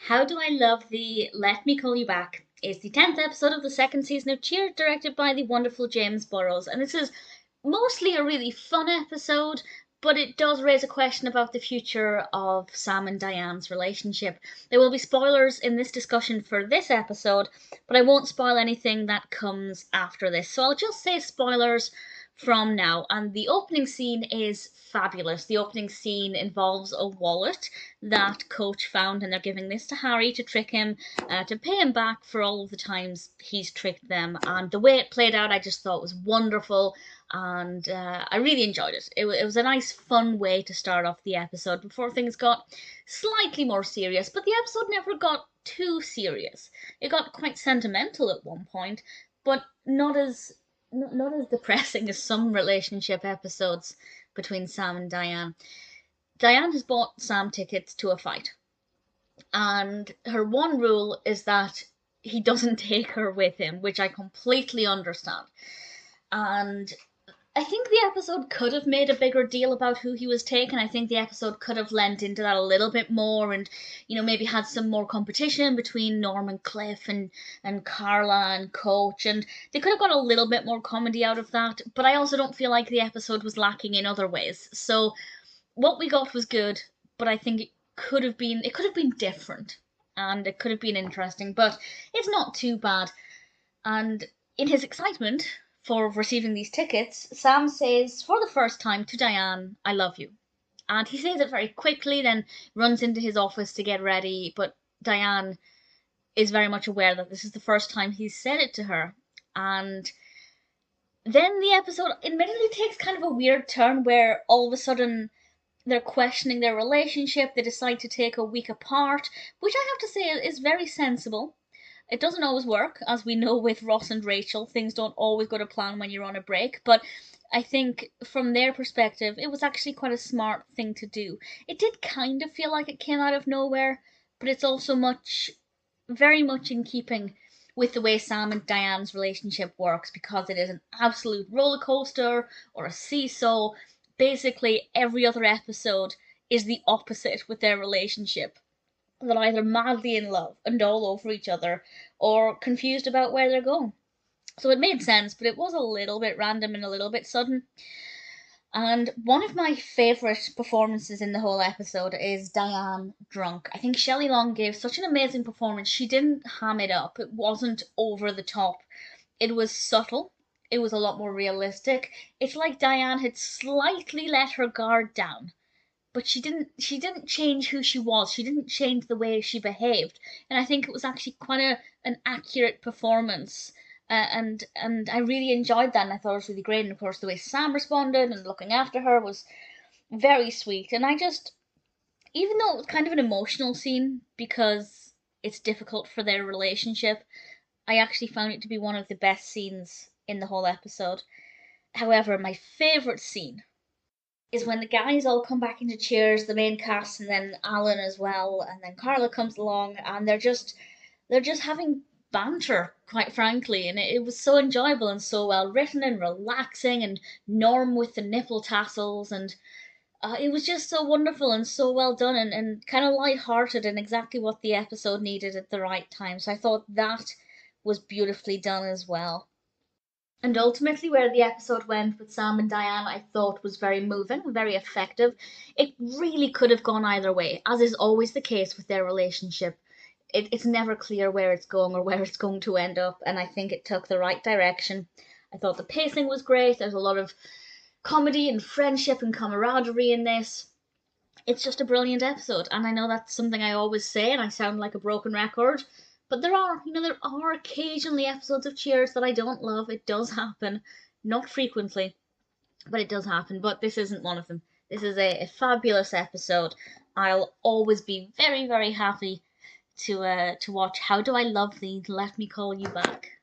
How Do I Love Thee, Let Me Call You Back is the 10th episode of the second season of Cheers, directed by the wonderful James Burrows. And this is mostly a really fun episode, but it does raise a question about the future of Sam and Diane's relationship. There will be spoilers in this discussion for this episode, but I won't spoil anything that comes after this. So I'll just say spoilers from now. And the opening scene is fabulous. The opening scene involves a wallet that Coach found, and they're giving this to Harry to trick him, to pay him back for all of the times he's tricked them. And the way it played out, I just thought was wonderful, and I really enjoyed it. It was a nice, fun way to start off the episode before things got slightly more serious. But the episode never got too serious. It got quite sentimental at one point, but not as depressing as some relationship episodes between Sam and Diane. Diane has bought Sam tickets to a fight, and her one rule is that he doesn't take her with him, which I completely understand. And I think the episode could have made a bigger deal about who he was taking. I think the episode could have lent into that a little bit more, and maybe had some more competition between Norm and Cliff, and Carla and Coach, and they could have got a little bit more comedy out of that. But I also don't feel like the episode was lacking in other ways. So what we got was good, but I think it could have been different, and it could have been interesting, but it's not too bad. And in his excitement for receiving these tickets, Sam says for the first time to Diane, "I love you." And he says it very quickly, then runs into his office to get ready, but Diane is very much aware that this is the first time he's said it to her. And then the episode admittedly takes kind of a weird turn where all of a sudden they're questioning their relationship. They decide to take a week apart, which I have to say is very sensible. It doesn't always work, as we know with Ross and Rachel. Things don't always go to plan when you're on a break, but I think from their perspective, it was actually quite a smart thing to do. It did kind of feel like it came out of nowhere, but it's also very much in keeping with the way Sam and Diane's relationship works, because it is an absolute roller coaster or a seesaw. Basically, every other episode is the opposite with their relationship. They're either madly in love and all over each other, or confused about where they're going. So it made sense, but it was a little bit random and a little bit sudden. And one of my favourite performances in the whole episode is Diane drunk. I think Shelley Long gave such an amazing performance. She didn't ham it up. It wasn't over the top. It was subtle. It was a lot more realistic. It's like Diane had slightly let her guard down, but she didn't change who she was. She didn't change the way she behaved, and I think it was actually quite an accurate performance. And I really enjoyed that, and I thought it was really great. And of course, the way Sam responded and looking after her was very sweet. And even though it was kind of an emotional scene because it's difficult for their relationship, I actually found it to be one of the best scenes in the whole episode. However, my favourite scene is when the guys all come back into Cheers, the main cast, and then Alan as well, and then Carla comes along, and they're just having banter, quite frankly, and it was so enjoyable and so well written and relaxing, and Norm with the nipple tassels, and it was just so wonderful and so well done, and kind of light-hearted, and exactly what the episode needed at the right time. So I thought that was beautifully done as well. And ultimately, where the episode went with Sam and Diane, I thought was very moving, very effective. It really could have gone either way, as is always the case with their relationship. It's never clear where it's going or where it's going to end up, and I think it took the right direction. I thought the pacing was great. There's a lot of comedy and friendship and camaraderie in this. It's just a brilliant episode, and I know that's something I always say, and I sound like a broken record, but there are occasionally episodes of Cheers that I don't love. It does happen. Not frequently, but it does happen. But this isn't one of them. This is a fabulous episode. I'll always be very, very happy to watch How Do I Love Thee, Let Me Call You Back.